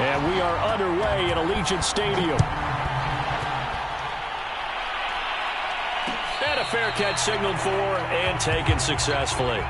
And we are underway at Allegiant Stadium. And a fair catch signaled for and taken successfully.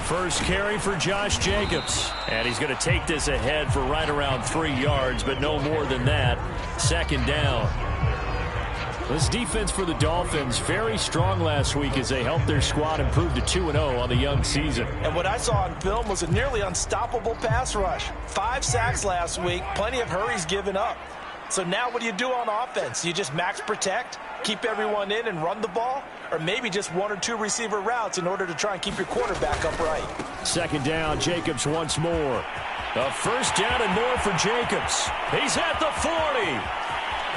First carry for Josh Jacobs. And he's going to take this ahead for right around 3 yards, but no more than that. Second down. This defense for the Dolphins, very strong last week as they helped their squad improve to 2-0 on the young season. And what I saw on film was a nearly unstoppable pass rush. 5 sacks last week, plenty of hurries given up. So now what do you do on offense? You just max protect, keep everyone in and run the ball? Or maybe just 1 or 2 receiver routes in order to try and keep your quarterback upright. Second down, Jacobs once more. A first down and more for Jacobs. He's at the 40,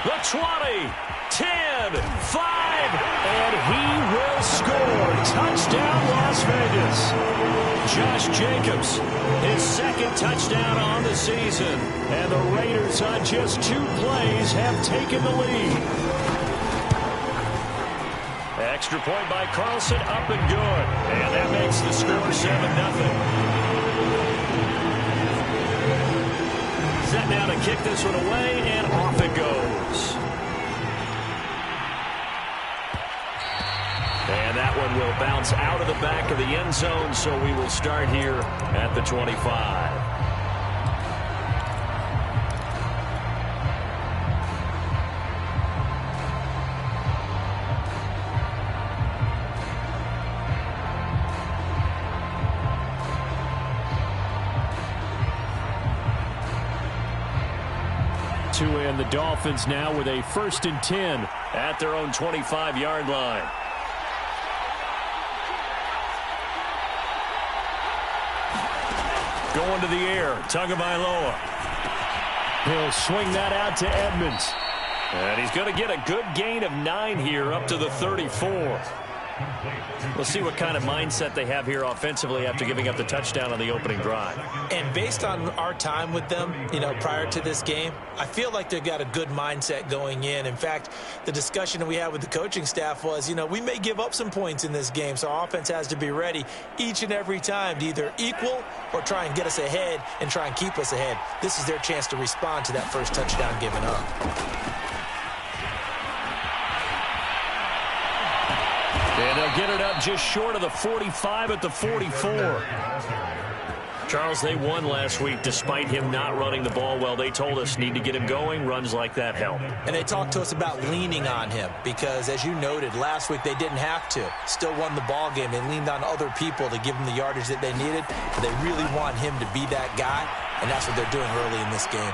the 20, 10, 5, and he will score. Touchdown, Las Vegas. Josh Jacobs, his second touchdown on the season. And the Raiders on just 2 plays have taken the lead. Extra point by Carlson, up and good. And that makes the score 7-0. Set now to kick this one away, and off it goes. And that one will bounce out of the back of the end zone, so we will start here at the 25. And the Dolphins now with a 1st and 10 at their own 25-yard line. Going to the air, Tagovailoa. He'll swing that out to Edmonds. And he's going to get a good gain of 9 here up to the 34. We'll see what kind of mindset they have here offensively after giving up the touchdown on the opening drive. And based on our time with them, prior to this game, I feel like they've got a good mindset going in. In fact, the discussion that we had with the coaching staff was, we may give up some points in this game, so our offense has to be ready each and every time to either equal or try and get us ahead and try and keep us ahead. This is their chance to respond to that first touchdown given up. And they'll get it up just short of the 45 at the 44. Charles, they won last week despite him not running the ball well. They told us need to get him going. Runs like that help. And they talked to us about leaning on him because, as you noted, last week they didn't have to. Still won the ball game. They leaned on other people to give them the yardage that they needed. But they really want him to be that guy, and that's what they're doing early in this game.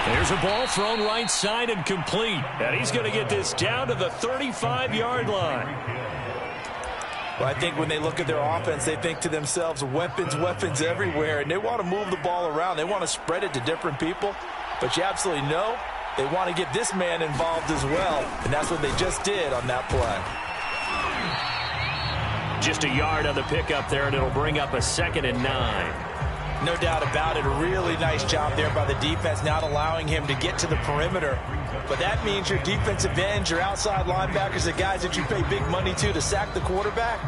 There's a ball thrown right side and complete. And he's going to get this down to the 35-yard line. Well, I think when they look at their offense, they think to themselves, weapons everywhere. And they want to move the ball around. They want to spread it to different people. But you absolutely know they want to get this man involved as well. And that's what they just did on that play. Just a yard on the pickup there, and it'll bring up a 2nd and 9. No doubt about it. A really nice job there by the defense, not allowing him to get to the perimeter. But that means your defensive ends, your outside linebackers, the guys that you pay big money to sack the quarterback,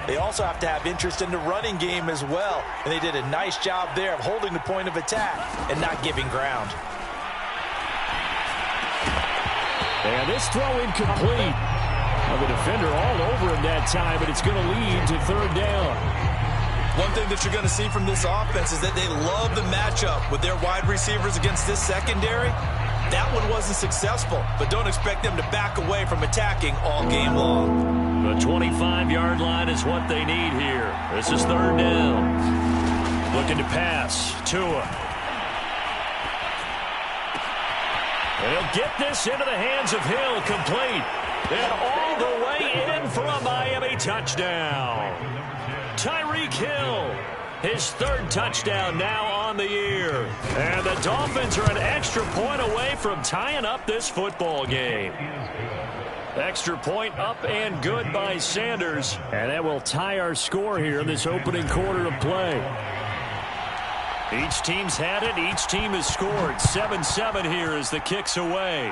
they also have to have interest in the running game as well. And they did a nice job there of holding the point of attack and not giving ground. And this throw incomplete. Well, the defender all over him that time, but it's going to lead to 3rd down. One thing that you're going to see from this offense is that they love the matchup with their wide receivers against this secondary. That one wasn't successful, but don't expect them to back away from attacking all game long. The 25-yard line is what they need here. This is 3rd down. Looking to pass. Tua. And he'll get this into the hands of Hill, complete. And all the way in for a Miami touchdown. Tyreek Hill His third touchdown now on the year. And the Dolphins are an extra point away from tying up this football game. Extra point up and good by Sanders. And that will tie our score here in this opening quarter of play. Each team's had it. Each team has scored. 7-7 here as the kick's away.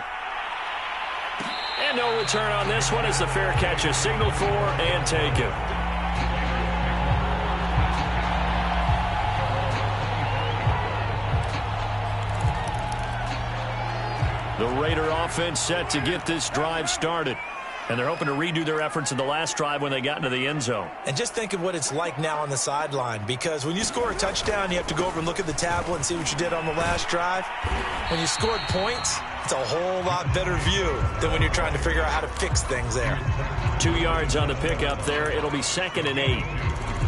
And no return on this one as the fair catch is signaled for and taken. The Raider offense set to get this drive started. And they're hoping to redo their efforts in the last drive when they got into the end zone. And just think of what it's like now on the sideline, because when you score a touchdown, you have to go over and look at the tablet and see what you did on the last drive. When you scored points, it's a whole lot better view than when you're trying to figure out how to fix things there. 2 yards on the pickup there. It'll be 2nd and 8.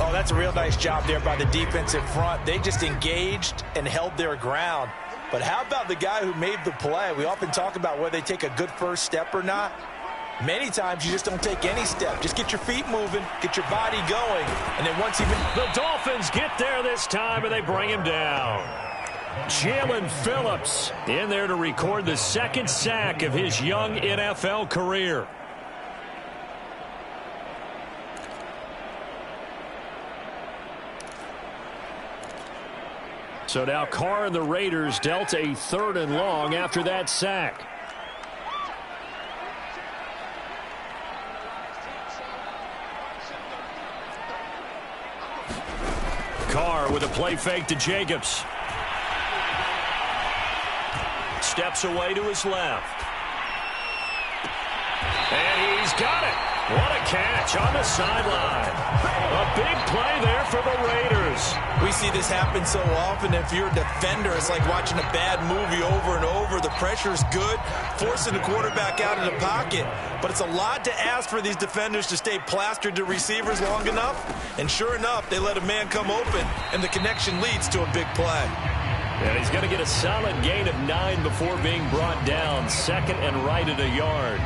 Oh, that's a real nice job there by the defensive front. They just engaged and held their ground. But how about the guy who made the play? We often talk about whether they take a good first step or not. Many times you just don't take any step. Just get your feet moving, get your body going, and then once even... The Dolphins get there this time, and they bring him down. Jalen Phillips in there to record the 2nd sack of his young NFL career. So now Carr and the Raiders dealt a 3rd and long after that sack. Carr with a play fake to Jacobs. Steps away to his left. And he's got it. What a catch on the sideline. A big play there for the Raiders. We see this happen so often. If you're a defender, it's like watching a bad movie over and over. The pressure's good, forcing the quarterback out of the pocket. But it's a lot to ask for these defenders to stay plastered to receivers long enough. And sure enough, they let a man come open, and the connection leads to a big play. And he's going to get a solid gain of 9 before being brought down. 2nd and right at a yard.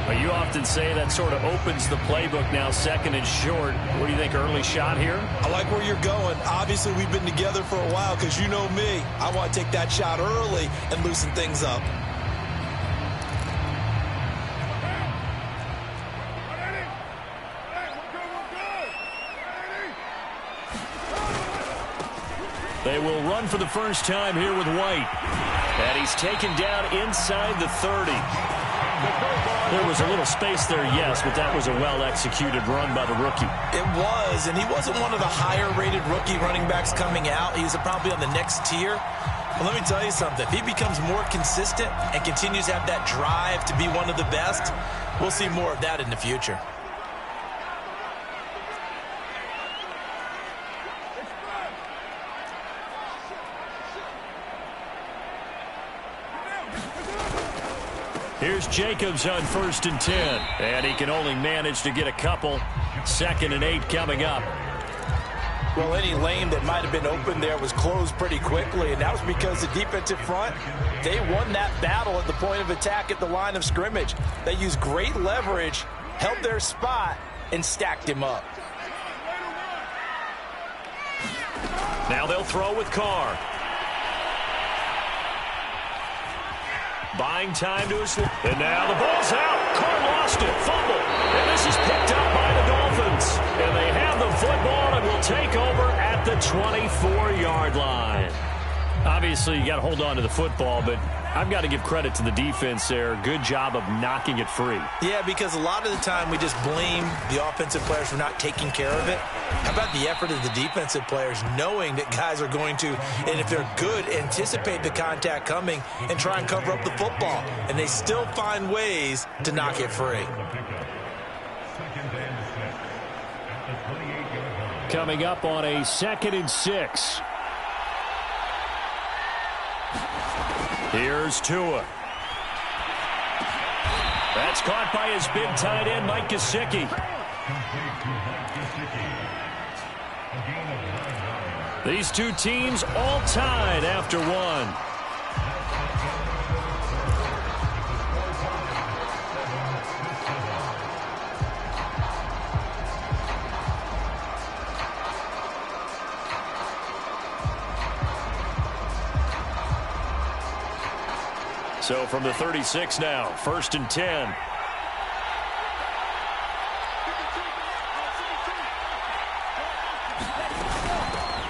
But you often say that sort of opens the playbook now, 2nd and short. What do you think, early shot here? I like where you're going. Obviously, we've been together for a while because you know me. I want to take that shot early and loosen things up. They will run for the first time here with White. And he's taken down inside the 30. There was a little space there, yes, but that was a well-executed run by the rookie. It was, and he wasn't one of the higher-rated rookie running backs coming out. He's probably on the next tier. But let me tell you something. If he becomes more consistent and continues to have that drive to be one of the best, we'll see more of that in the future. Here's Jacobs on 1st and 10. And he can only manage to get a couple. 2nd and 8 coming up. Well, any lane that might have been open there was closed pretty quickly, and that was because the defensive front, they won that battle at the point of attack at the line of scrimmage. They used great leverage, held their spot, and stacked him up. Now they'll throw with Carr. Buying time to his left. And now the ball's out. Carr lost it. Fumble. And this is picked up by the Dolphins. And they have the football and will take over at the 24-yard line. Obviously, you got to hold on to the football, but I've got to give credit to the defense there. Good job of knocking it free. Yeah, because a lot of the time we just blame the offensive players for not taking care of it. How about the effort of the defensive players knowing that guys are going to, and if they're good, anticipate the contact coming and try and cover up the football. And they still find ways to knock it free. Coming up on a 2nd and 6. Here's Tua. That's caught by his big tight end, Mike Gesicki. These two teams all tied after one. So from the 36 now, 1st and 10.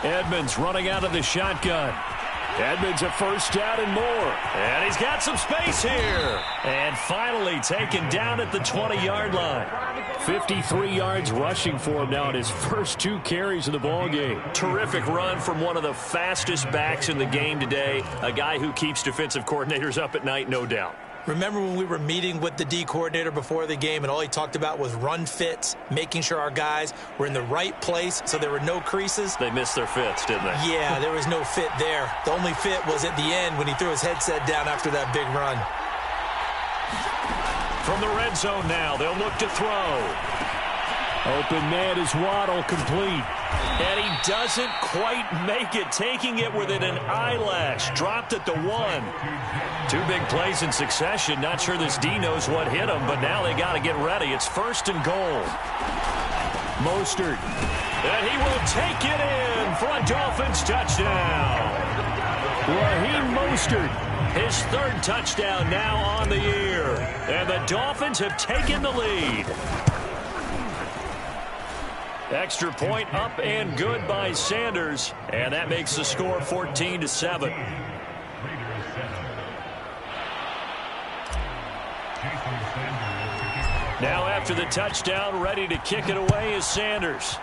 Edmonds running out of the shotgun. Edmonds a first down and more. And he's got some space here. And finally taken down at the 20-yard line. 53 yards rushing for him now in his first 2 carries of the ballgame. Terrific run from one of the fastest backs in the game today. A guy who keeps defensive coordinators up at night, no doubt. Remember when we were meeting with the D coordinator before the game and all he talked about was run fits, making sure our guys were in the right place so there were no creases? They missed their fits, didn't they? Yeah, there was no fit there. The only fit was at the end when he threw his headset down after that big run. From the red zone now, they'll look to throw. Open man is Waddle, complete. And he doesn't quite make it, taking it within an eyelash. Dropped at the 1. 2 big plays in succession. Not sure this D knows what hit him, but now they got to get ready. It's 1st and goal. Mostert. And he will take it in for a Dolphins touchdown. Raheem Mostert, his 3rd touchdown now on the year. And the Dolphins have taken the lead. Extra point up and good by Sanders. And that makes the score 14-7. Now after the touchdown, ready to kick it away is Sanders.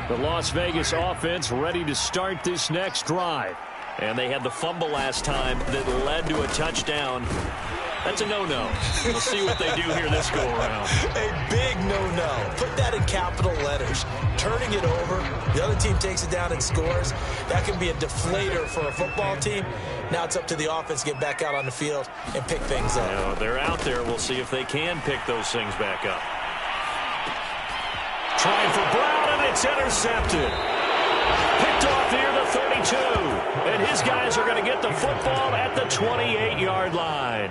The Las Vegas offense ready to start this next drive. And they had the fumble last time that led to a touchdown. That's a no-no. We'll see what they do here this go-around. A big no-no. Put that in capital letters. Turning it over, the other team takes it down and scores. That can be a deflator for a football team. Now it's up to the offense to get back out on the field and pick things up. You know, they're out there. We'll see if they can pick those things back up. Trying for Brown, and it's intercepted. Picked off near the 32. And his guys are going to get the football at the 28-yard line.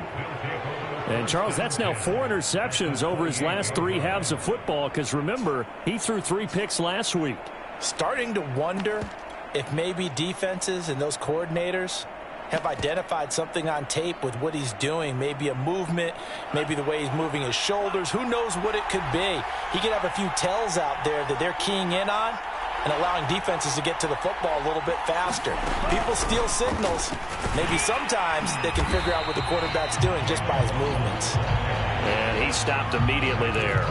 And, Charles, that's now 4 interceptions over his last 3 halves of football because, remember, he threw 3 picks last week. Starting to wonder if maybe defenses and those coordinators have identified something on tape with what he's doing. Maybe a movement, maybe the way he's moving his shoulders. Who knows what it could be? He could have a few tells out there that they're keying in on and allowing defenses to get to the football a little bit faster. People steal signals. Maybe sometimes they can figure out what the quarterback's doing just by his movements. And he stopped immediately there.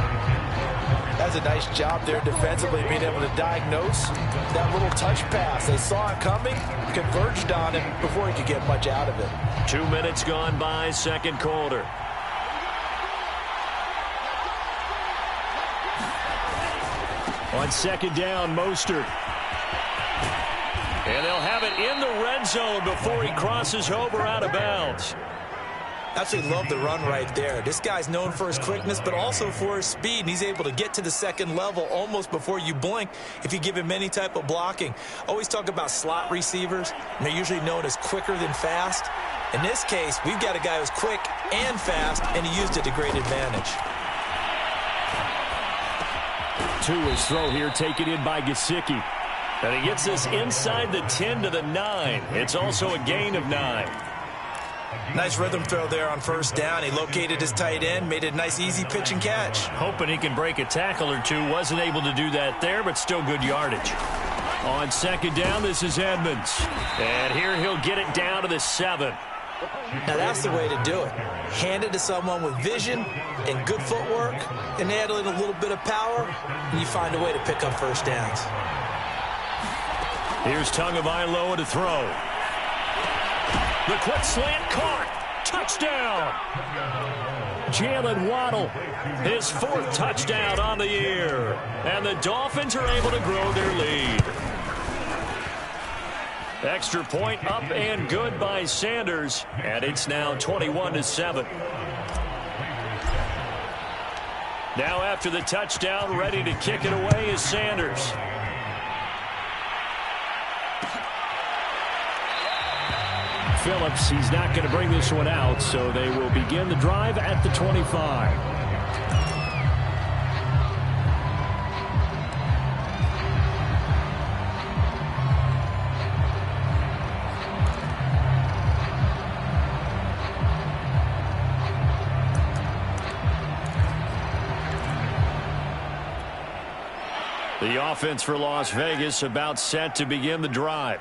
That's a nice job there defensively, being able to diagnose that little touch pass. They saw it coming, converged on him before he could get much out of it. 2 minutes gone by, second quarter. On second down, Mostert. And they'll have it in the red zone before he crosses over out of bounds. Absolutely love the run right there. This guy's known for his quickness, but also for his speed. And he's able to get to the second level almost before you blink if you give him any type of blocking. Always talk about slot receivers, and they're usually known as quicker than fast. In this case, we've got a guy who's quick and fast, and he used it to great advantage. Tua's throw here taken in by Gesicki. And he gets this inside the 10 to the 9. It's also a gain of 9. Nice rhythm throw there on first down. He located his tight end, made it a nice easy pitch and catch. Hoping he can break a tackle or two. Wasn't able to do that there, but still good yardage. On second down, this is Edmonds. And here he'll get it down to the 7. Now that's the way to do it. Hand it to someone with vision and good footwork, and add in a little bit of power, and you find a way to pick up first downs. Here's Tagovailoa to throw. The quick slant caught. Touchdown. Jalen Waddle, his 4th touchdown on the year. And the Dolphins are able to grow their lead. Extra point up and good by Sanders. And it's now 21-7. Now after the touchdown, ready to kick it away is Sanders. Phillips, he's not going to bring this one out, so they will begin the drive at the 25. The offense for Las Vegas about set to begin the drive.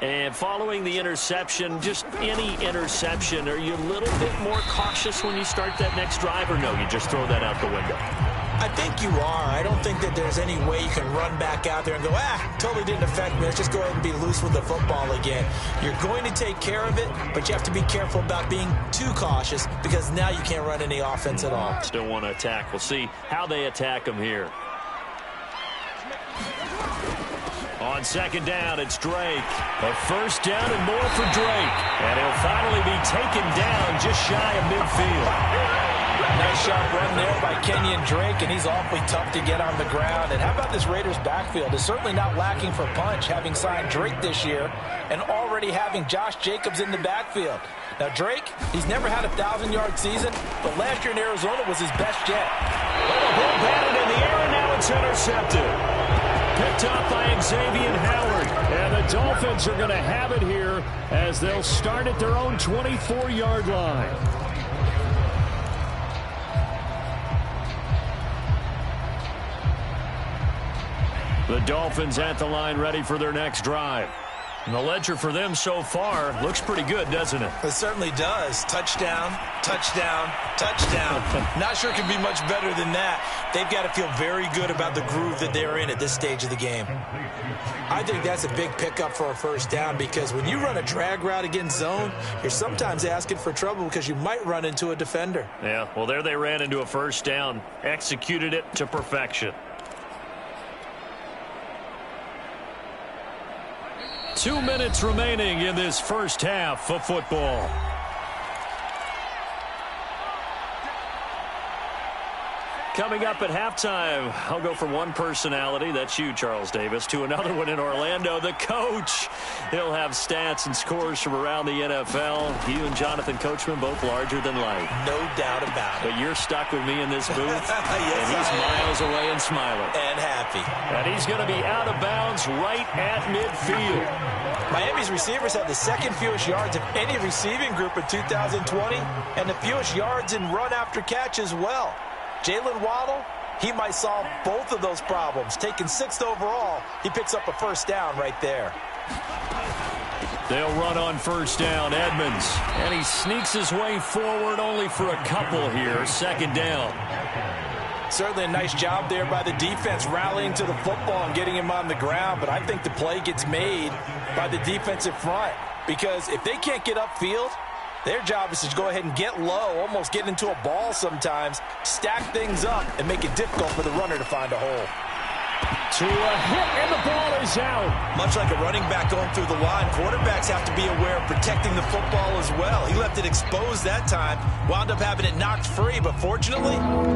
And following the interception, just any interception, are you a little bit more cautious when you start that next drive, or no, you just throw that out the window? I think you are. I don't think that there's any way you can run back out there and go, totally didn't affect me. Let's just go ahead and be loose with the football again. You're going to take care of it, but you have to be careful about being too cautious because now you can't run any offense at all. Still want to attack. We'll see how they attack them here. On second down, it's Drake. A first down and more for Drake. And he'll finally be taken down just shy of midfield. Nice sharp run there by Kenyon Drake, and he's awfully tough to get on the ground. And how about this Raiders backfield? It's certainly not lacking for punch, having signed Drake this year and already having Josh Jacobs in the backfield. Now, Drake, he's never had a 1,000-yard season, but last year in Arizona was his best yet. Well, the ball batted in the air, and now it's intercepted. Picked up by Xavier Howard. And the Dolphins are going to have it here as they'll start at their own 24-yard line. The Dolphins at the line ready for their next drive. And the ledger for them so far looks pretty good, doesn't it? It certainly does. Touchdown, touchdown, touchdown. Not sure it can be much better than that. They've got to feel very good about the groove that they're in at this stage of the game. I think that's a big pickup for a first down because when you run a drag route against zone, you're sometimes asking for trouble because you might run into a defender. Yeah, well, there they ran into a first down, executed it to perfection. 2 minutes remaining in this first half of football. Coming up at halftime, I'll go from one personality, that's you, Charles Davis, to another one in Orlando, the coach. He'll have stats and scores from around the NFL. You and Jonathan Coachman, both larger than life. No doubt about it. But you're stuck with me in this booth, yes, and he's miles away and smiling. And happy. And he's going to be out of bounds right at midfield. Miami's receivers have the second fewest yards of any receiving group in 2020, and the fewest yards in run after catch as well. Jalen Waddle, he might solve both of those problems. Taking 6th overall, he picks up a first down right there. They'll run on first down, Edmonds. And he sneaks his way forward only for a couple here. Second down. Certainly a nice job there by the defense rallying to the football and getting him on the ground. But I think the play gets made by the defensive front. Because if they can't get upfield, their job is to go ahead and get low, almost get into a ball sometimes, stack things up, and make it difficult for the runner to find a hole. To a hit, and the ball is out. Much like a running back going through the line, quarterbacks have to be aware of protecting the football as well. He left it exposed that time, wound up having it knocked free, but fortunately,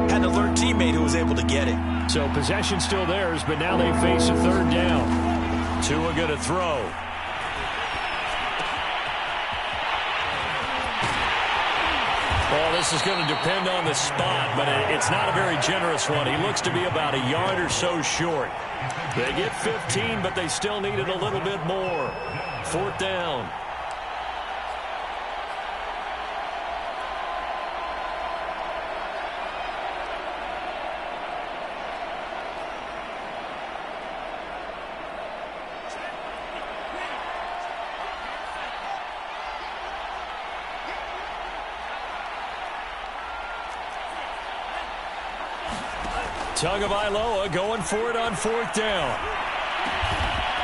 had an alert teammate who was able to get it. So possession still theirs, but now they face a third down. Tua going to throw. Well, this is going to depend on the spot, but it's not a very generous one. He looks to be about a yard or so short. They get 15, but they still need it a little bit more. Fourth down. Tagovailoa going for it on fourth down.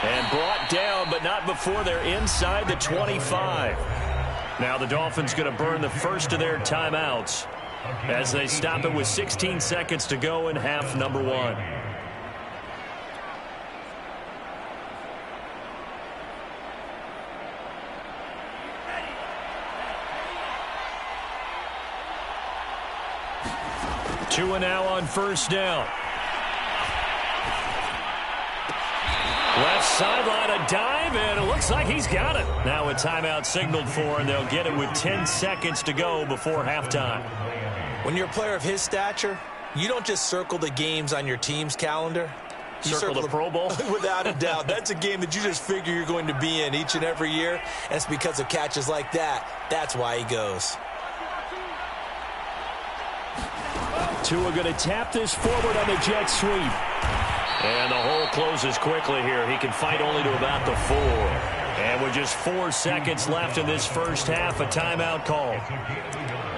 And brought down, but not before they're inside the 25. Now the Dolphins going to burn the first of their timeouts as they stop it with 16 seconds to go in half number one. Tua now on first down. Left sideline, a dive, and it looks like he's got it. Now a timeout signaled for, and they'll get it with 10 seconds to go before halftime. When you're a player of his stature, you don't just circle the games on your team's calendar. You circle the Pro Bowl? Without a doubt. That's a game that you just figure you're going to be in each and every year. And it's because of catches like that. That's why he goes. Tua going to tap this forward on the jet sweep. And the hole closes quickly here. He can fight only to about the 4. And with just 4 seconds left in this first half, a timeout call.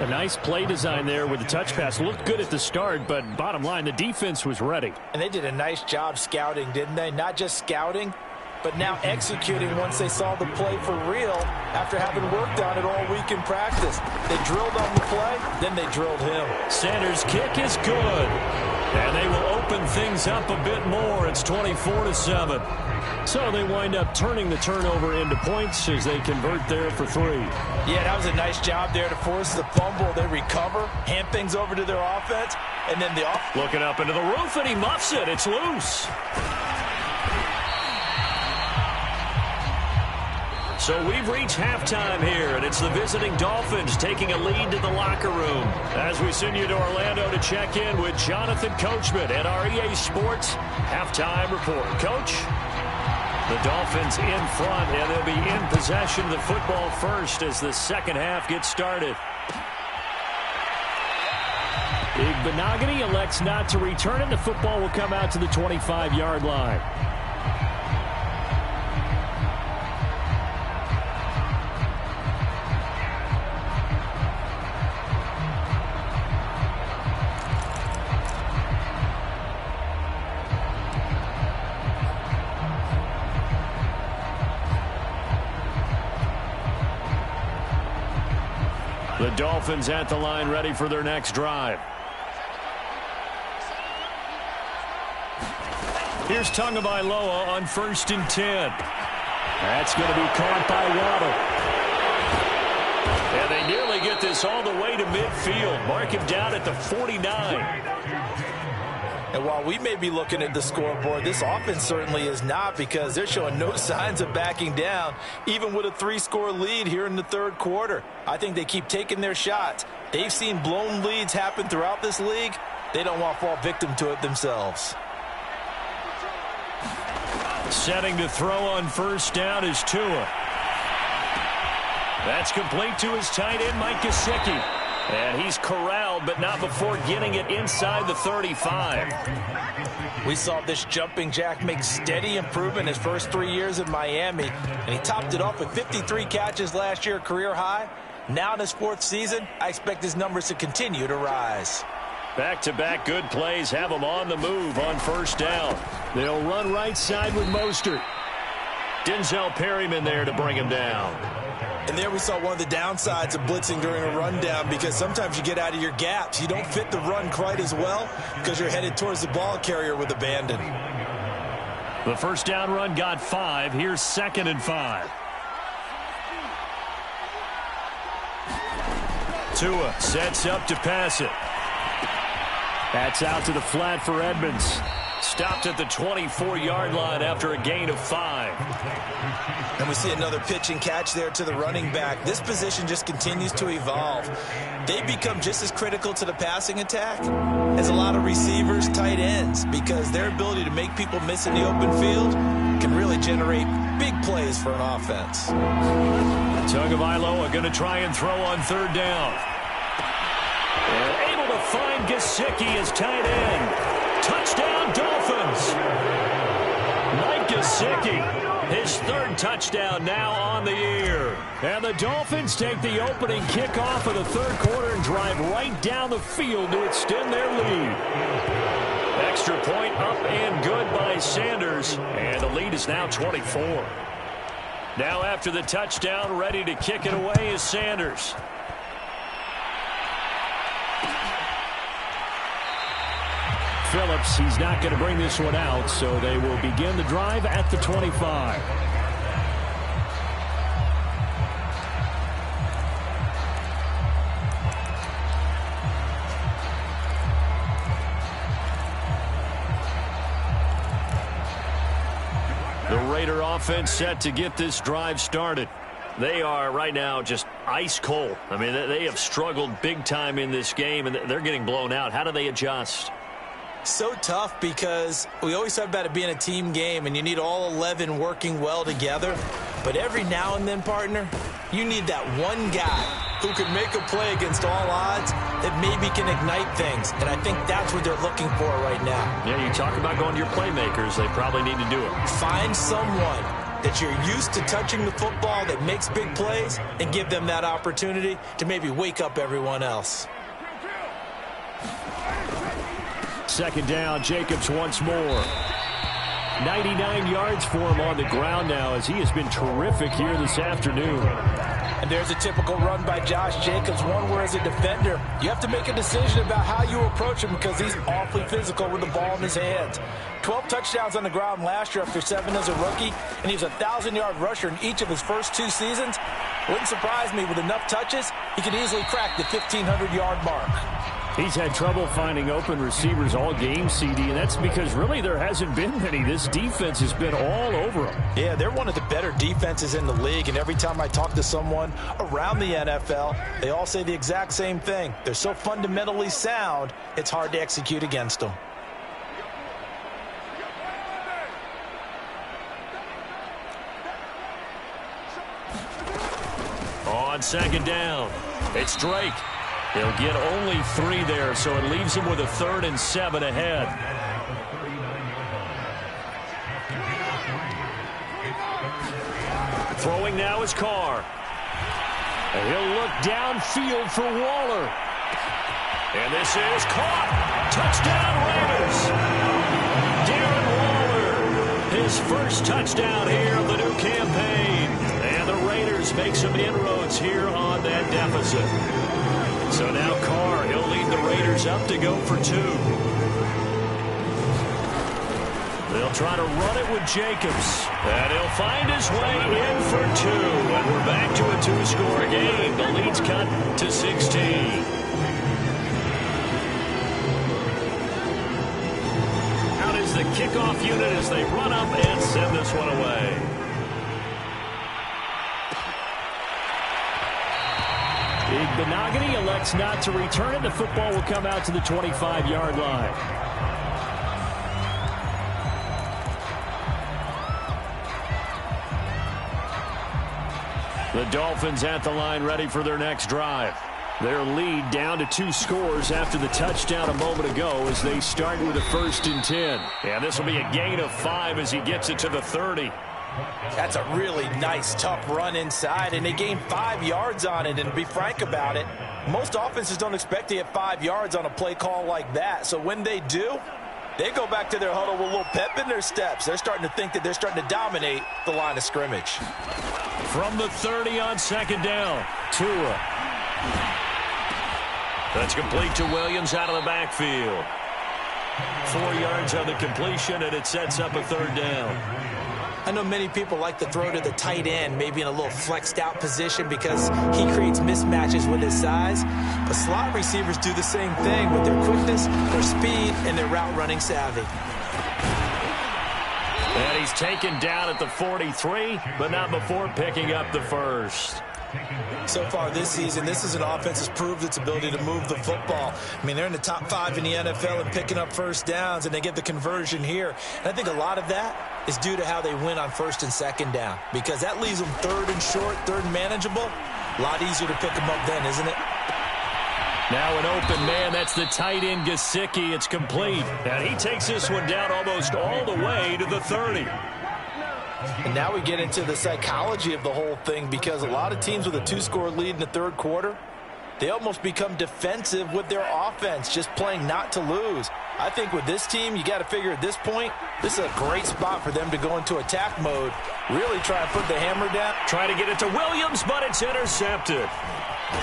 A nice play design there with the touch pass. Looked good at the start, but bottom line, the defense was ready. And they did a nice job scouting, didn't they? Not just scouting, but now executing once they saw the play for real after having worked on it all week in practice. They drilled on the play, then they drilled him. Sanders' kick is good. And they will open things up a bit more. It's 24-7. So they wind up turning the turnover into points as they convert there for 3. Yeah, that was a nice job there to force the fumble. They recover, hand things over to their offense, and then looking up into the roof, and he muffs it. It's loose. So we've reached halftime here, and it's the visiting Dolphins taking a lead to the locker room. As we send you to Orlando to check in with Jonathan Coachman at our EA Sports Halftime Report. Coach? The Dolphins in front, and they'll be in possession of the football first as the second half gets started. Benogany elects not to return it. The football will come out to the 25-yard line. The Dolphins at the line ready for their next drive. Here's Tagovailoa on 1st and 10. That's going to be caught by Waddle. And they nearly get this all the way to midfield. Mark him down at the 49. And while we may be looking at the scoreboard, this offense certainly is not, because they're showing no signs of backing down, even with a 3-score lead here in the third quarter. I think they keep taking their shots. They've seen blown leads happen throughout this league. They don't want to fall victim to it themselves. Setting to throw on 1st down is Tua. That's complete to his tight end, Mike Gesicki. And he's corralled, but not before getting it inside the 35. We saw this jumping jack make steady improvement his first 3 years in Miami, and he topped it off with 53 catches last year, career high. Now in his 4th season, I expect his numbers to continue to rise. Back-to-back good plays have him on the move on 1st down. They'll run right side with Mostert. Denzel Perryman there to bring him down. And there we saw one of the downsides of blitzing during a rundown, because sometimes you get out of your gaps. You don't fit the run quite as well because you're headed towards the ball carrier with abandon. The 1st down run got 5. Here's 2nd and 5. Tua sets up to pass it. That's out to the flat for Edmonds. Stopped at the 24-yard line after a gain of 5. And we see another pitch and catch there to the running back. This position just continues to evolve. They become just as critical to the passing attack as a lot of receivers, tight ends, because their ability to make people miss in the open field can really generate big plays for an offense. Tagovailoa going to try and throw on 3rd down. And able to find Gesicki as tight end. Touchdown, Dolphins. Mike Gesicki, his 3rd touchdown now on the year. And the Dolphins take the opening kickoff of the 3rd quarter and drive right down the field to extend their lead. Extra point up and good by Sanders. And the lead is now 24. Now after the touchdown, ready to kick it away is Sanders. Phillips, he's not going to bring this one out, so they will begin the drive at the 25. Raider offense set to get this drive started. They are right now just ice cold. I mean, they have struggled big time in this game, and they're getting blown out. How do they adjust? So tough because we always talk about it being a team game, and you need all 11 working well together. But every now and then, partner, you need that one guy who can make a play against all odds that maybe can ignite things. And I think that's what they're looking for right now. Yeah, you talk about going to your playmakers. They probably need to do it. Find someone that you're used to touching the football that makes big plays and give them that opportunity to maybe wake up everyone else. Second down, Jacobs once more. 99 yards for him on the ground now as he has been terrific here this afternoon. And there's a typical run by Josh Jacobs, one where as a defender, you have to make a decision about how you approach him because he's awfully physical with the ball in his hands. 12 touchdowns on the ground last year after 7 as a rookie, and he was a 1,000-yard rusher in each of his first 2 seasons. Wouldn't surprise me with enough touches, he could easily crack the 1,500-yard mark. He's had trouble finding open receivers all game, CD, and that's because really there hasn't been many. This defense has been all over him. Yeah, they're one of the better defenses in the league, and every time I talk to someone around the NFL, they all say the exact same thing. They're so fundamentally sound, it's hard to execute against them. On second down, it's Drake. He'll get only 3 there, so it leaves him with a 3rd and 7 ahead. Throwing now is Carr. And he'll look downfield for Waller. And this is caught. Touchdown, Raiders. Darren Waller, his first touchdown here of the new campaign. And the Raiders make some inroads here on that deficit. So now Carr, he'll lead the Raiders up to go for 2. They'll try to run it with Jacobs. And he'll find his way in for 2. And we're back to a 2-score game. The lead's cut to 16. Out is the kickoff unit as they run up and send this one away. Benogany elects not to return it. The football will come out to the 25-yard line. The Dolphins at the line ready for their next drive. Their lead down to 2 scores after the touchdown a moment ago as they start with a 1st and 10. And this will be a gain of 5 as he gets it to the 30. That's a really nice, tough run inside, and they gained 5 yards on it. And to be frank about it, most offenses don't expect to get 5 yards on a play call like that. So when they do, they go back to their huddle with a little pep in their steps. They're starting to think that they're starting to dominate the line of scrimmage. From the 30 on second down, Tua. That's complete to Williams out of the backfield. 4 yards on the completion, and it sets up a 3rd down. I know many people like to throw to the tight end, maybe in a little flexed out position because he creates mismatches with his size. But slot receivers do the same thing with their quickness, their speed, and their route running savvy. And he's taken down at the 43, but not before picking up the 1st. So far this season, this is an offense that's proved its ability to move the football. I mean, they're in the top 5 in the NFL and picking up 1st downs, and they get the conversion here. And I think a lot of that is due to how they win on 1st and 2nd down, because that leaves them 3rd and short, 3rd and manageable. A lot easier to pick them up then, isn't it? Now an open man, that's the tight end Gesicki. It's complete. And he takes this one down almost all the way to the 30. And now we get into the psychology of the whole thing, because a lot of teams with a 2-score lead in the 3rd quarter, they almost become defensive with their offense, just playing not to lose. I think with this team, you got to figure at this point, this is a great spot for them to go into attack mode, really try and put the hammer down. Try to get it to Williams, but it's intercepted.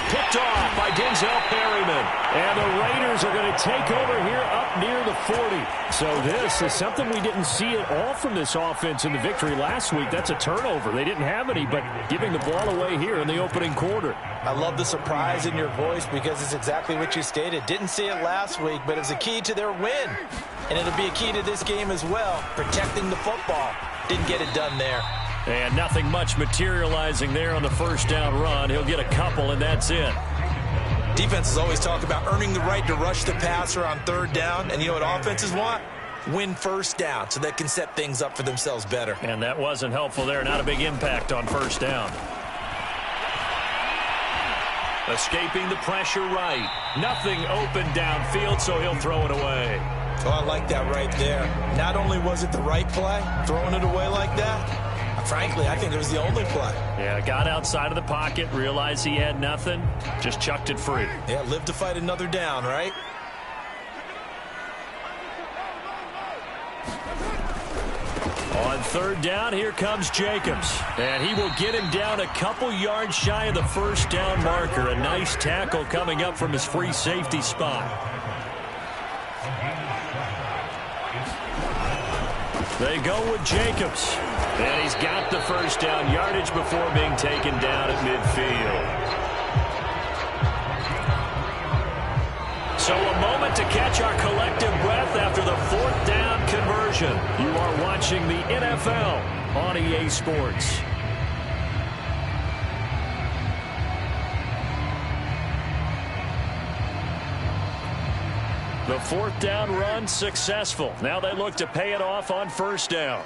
Picked off by Denzel Perryman. And the Raiders are going to take over here up near the 40. So this is something we didn't see at all from this offense in the victory last week. That's a turnover. They didn't have any, but giving the ball away here in the opening quarter. I love the surprise in your voice because it's exactly what you stated. Didn't see it last week, but it's a key to their win. And it'll be a key to this game as well, protecting the football. Didn't get it done there. And nothing much materializing there on the first down run. He'll get a couple, and that's it. Defenses always talk about earning the right to rush the passer on third down. And you know what offenses want? Win first down so they can set things up for themselves better. And that wasn't helpful there. Not a big impact on first down. Escaping the pressure right. Nothing open downfield, so he'll throw it away. Oh, I like that right there. Not only was it the right play, throwing it away like that, frankly, I think it was the only play. Yeah, got outside of the pocket, realized he had nothing, just chucked it free. Yeah, live to fight another down, right? On third down, here comes Jacobs. And he will get him down a couple yards shy of the first down marker. A nice tackle coming up from his free safety spot. They go with Jacobs. And he's got the first down yardage before being taken down at midfield. So a moment to catch our collective breath after the fourth down conversion. You are watching the NFL on EA Sports. The fourth down run successful. Now they look to pay it off on first down.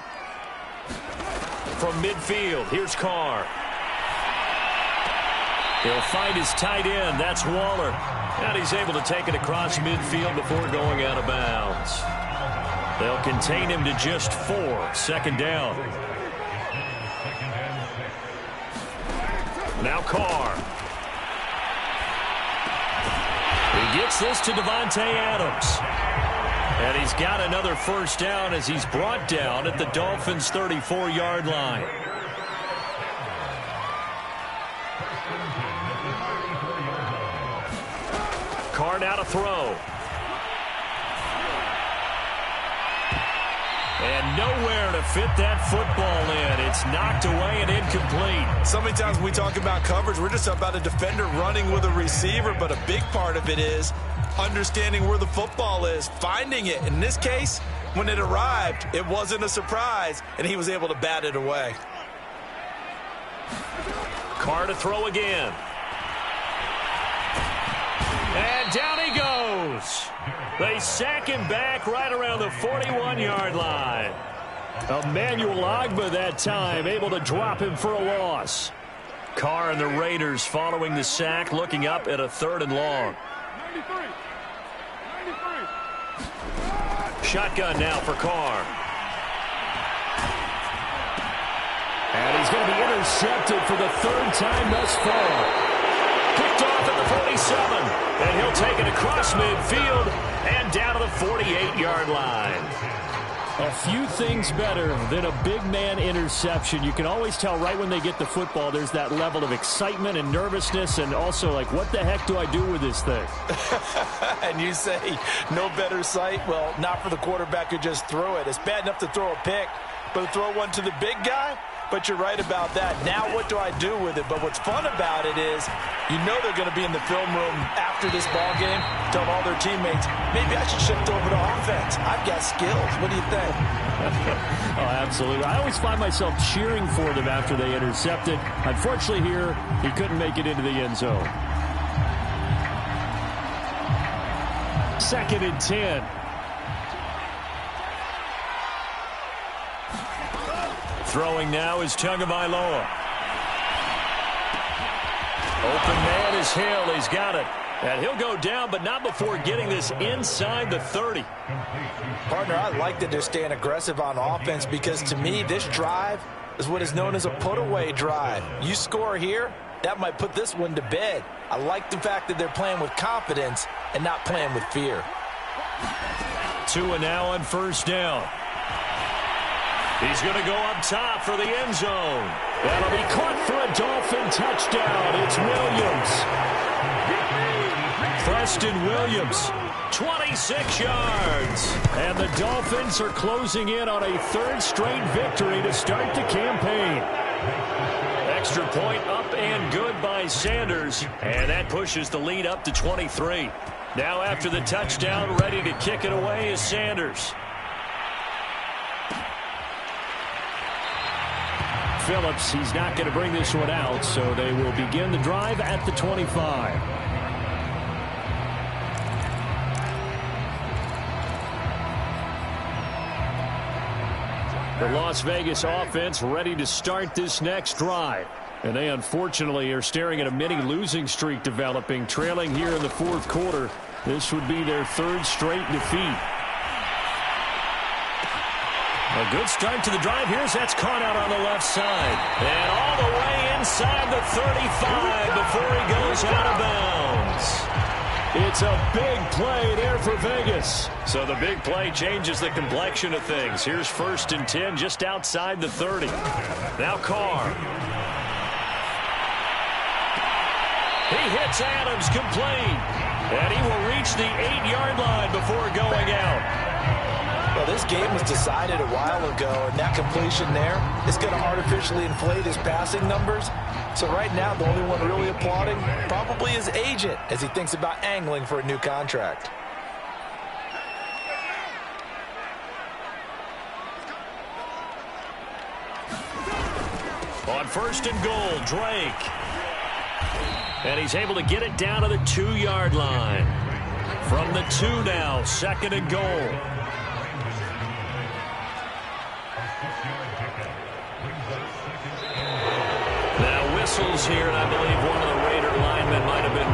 From midfield, here's Carr. He'll find his tight end. That's Waller. And he's able to take it across midfield before going out of bounds. They'll contain him to just 4. Second down. Now Carr. He gets this to Devontae Adams. And he's got another first down as he's brought down at the Dolphins' 34-yard line. Carr now to throw. And nowhere to fit that football in. It's knocked away and incomplete. So many times when we talk about coverage, we're just about a defender running with a receiver, but a big part of it is understanding where the football is, finding it. In this case, when it arrived, it wasn't a surprise, and he was able to bat it away. Carr to throw again. And down he goes. They sack him back right around the 41-yard line. Emmanuel Ogbah that time able to drop him for a loss. Carr and the Raiders following the sack, looking up at a 3rd and long. Shotgun now for Carr. And he's going to be intercepted for the 3rd time thus far. Picked off at the 47. And he'll take it across midfield and down to the 48-yard line. A few things better than a big man interception. You can always tell right when they get the football, there's that level of excitement and nervousness, and also like, what the heck do I do with this thing? And you say, no better sight? Well, not for the quarterback who just threw it. It's bad enough to throw a pick, but to throw one to the big guy? But you're right about that. Now what do I do with it? But what's fun about it is you know they're going to be in the film room after this ball game, tell all their teammates, maybe I should shift over to offense. I've got skills. What do you think? Oh, absolutely. I always find myself cheering for them after they intercept it. Unfortunately here, he couldn't make it into the end zone. 2nd and 10. Throwing now is Tagovailoa. Open man is Hill. He's got it. And he'll go down, but not before getting this inside the 30. Partner, I like that they're staying aggressive on offense because to me, this drive is what is known as a put-away drive. You score here, that might put this one to bed. I like the fact that they're playing with confidence and not playing with fear. Tua now on first down. He's going to go up top for the end zone. That'll be caught for a Dolphin touchdown. It's Williams. Preston Williams, 26 yards. And the Dolphins are closing in on a 3rd straight victory to start the campaign. Extra point up and good by Sanders. And that pushes the lead up to 23. Now after the touchdown, ready to kick it away is Sanders. Phillips, he's not going to bring this one out, so they will begin the drive at the 25. The Las Vegas offense ready to start this next drive. And they unfortunately are staring at a mini losing streak developing, trailing here in the fourth quarter. This would be their third straight defeat. A good start to the drive. Here's that's caught out on the left side. And all the way inside the 35 before he goes out of bounds. It's a big play there for Vegas. So the big play changes the complexion of things. Here's 1st and 10 just outside the 30. Now Carr. He hits Adams complete. And he will reach the 8-yard line before going out. Well, this game was decided a while ago, and that completion there is going to artificially inflate his passing numbers. So right now, the only one really applauding probably his agent as he thinks about angling for a new contract. On 1st and goal, Drake. And he's able to get it down to the 2-yard line. From the 2 now, 2nd and goal. Now whistles here, and I believe one of the Raider linemen might have been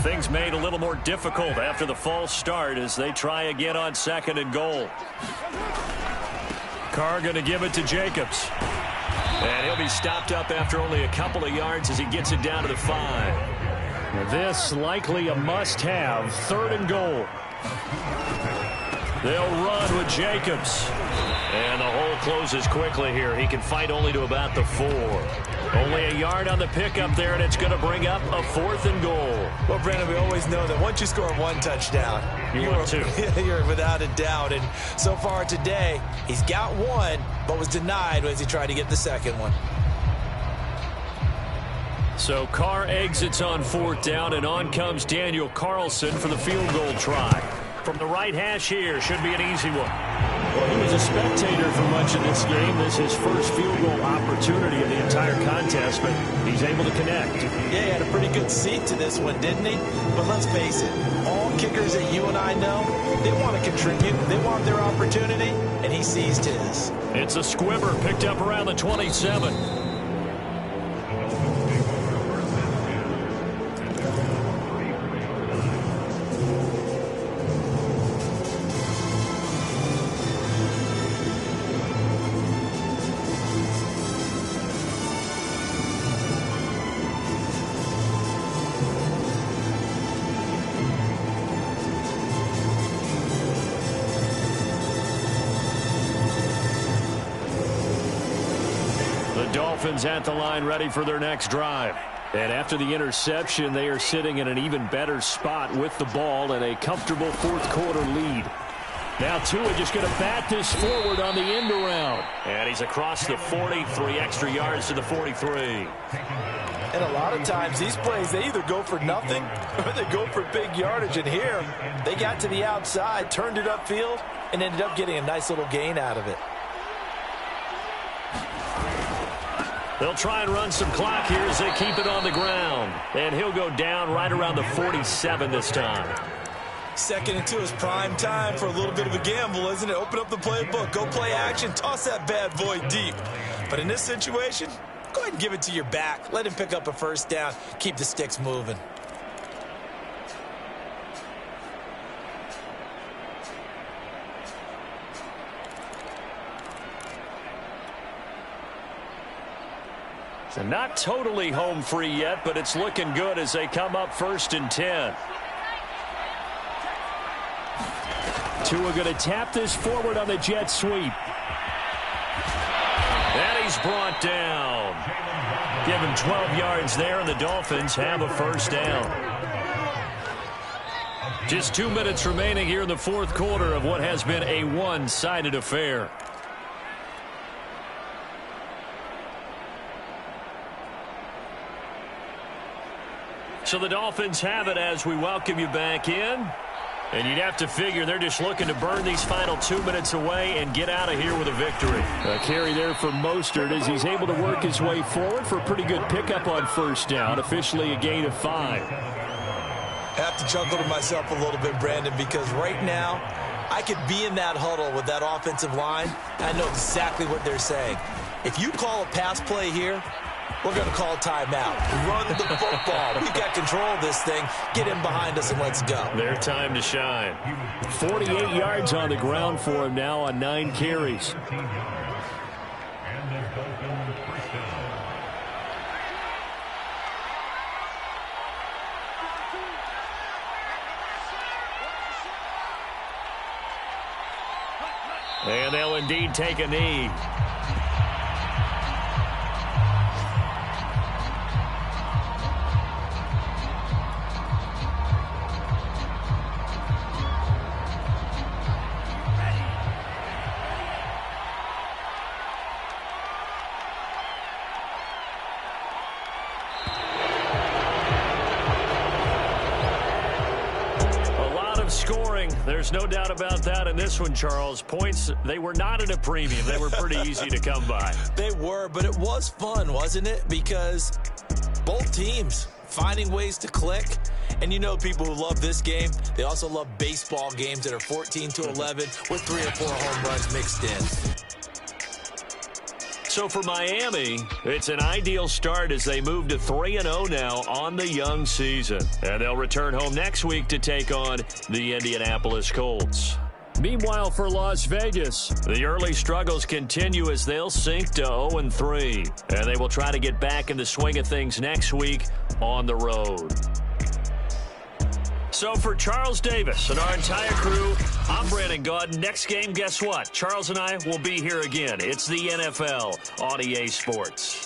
moving. Things made a little more difficult after the false start as they try again on 2nd and goal. Carr going to give it to Jacobs. And he'll be stopped up after only a couple of yards as he gets it down to the 5. This likely a must-have, 3rd and goal. They'll run with Jacobs. And the hole closes quickly here. He can fight only to about the 4. Only a yard on the pickup there, and it's going to bring up a 4th and goal. Well, Brandon, we always know that once you score one touchdown, you're without a doubt. And so far today, he's got one, but was denied as he tried to get the second one. So Carr exits on 4th down, and on comes Daniel Carlson for the field goal try. From the right hash here, should be an easy one. Well, he was a spectator for much of this game. This is his first field goal opportunity of the entire contest, but he's able to connect. Yeah, he had a pretty good seat to this one, didn't he? But let's face it, all kickers that you and I know, they want to contribute. They want their opportunity, and he seized his. It's a squibber picked up around the 27. Dolphins at the line ready for their next drive. And after the interception, they are sitting in an even better spot with the ball and a comfortable fourth quarter lead. Now Tua just going to bat this forward on the end around. And he's across the 40, 3 extra yards to the 43. And a lot of times these plays, they either go for nothing or they go for big yardage. And here, they got to the outside, turned it upfield, and ended up getting a nice little gain out of it. They'll try and run some clock here as they keep it on the ground. And he'll go down right around the 47 this time. 2nd and 2 is prime time for a little bit of a gamble, isn't it? Open up the playbook, go play action, toss that bad boy deep. But in this situation, go ahead and give it to your back. Let him pick up a 1st down. Keep the sticks moving. So not totally home free yet, but it's looking good as they come up 1st and 10. Tua going to tap this forward on the jet sweep. And he's brought down. Give him 12 yards there, and the Dolphins have a 1st down. Just 2 minutes remaining here in the fourth quarter of what has been a one-sided affair. So the Dolphins have it as we welcome you back in. And you'd have to figure they're just looking to burn these final 2 minutes away and get out of here with a victory. A carry there for Mostert as he's able to work his way forward for a pretty good pickup on first down. Officially a gain of 5. I have to chuckle to myself a little bit, Brandon, because right now I could be in that huddle with that offensive line. I know exactly what they're saying. If you call a pass play here, we're going to call timeout. Run the football. We've got control of this thing. Get in behind us and let's go. Their time to shine. 48 yards on the ground for him now on 9 carries. And they'll indeed take a knee. Scoring, there's no doubt about that in this one, Charles. Points, they were not at a premium. They were pretty easy to come by. They were, but it was fun, wasn't it? Because both teams finding ways to click. And you know people who love this game, they also love baseball games that are 14-11 with 3 or 4 home runs mixed in. So for Miami, it's an ideal start as they move to 3-0 now on the young season. And they'll return home next week to take on the Indianapolis Colts. Meanwhile, for Las Vegas, the early struggles continue as they'll sink to 0-3. And they will try to get back in the swing of things next week on the road. So for Charles Davis and our entire crew, I'm Brandon Gaudin. Next game, guess what? Charles and I will be here again. It's the NFL on EA Sports.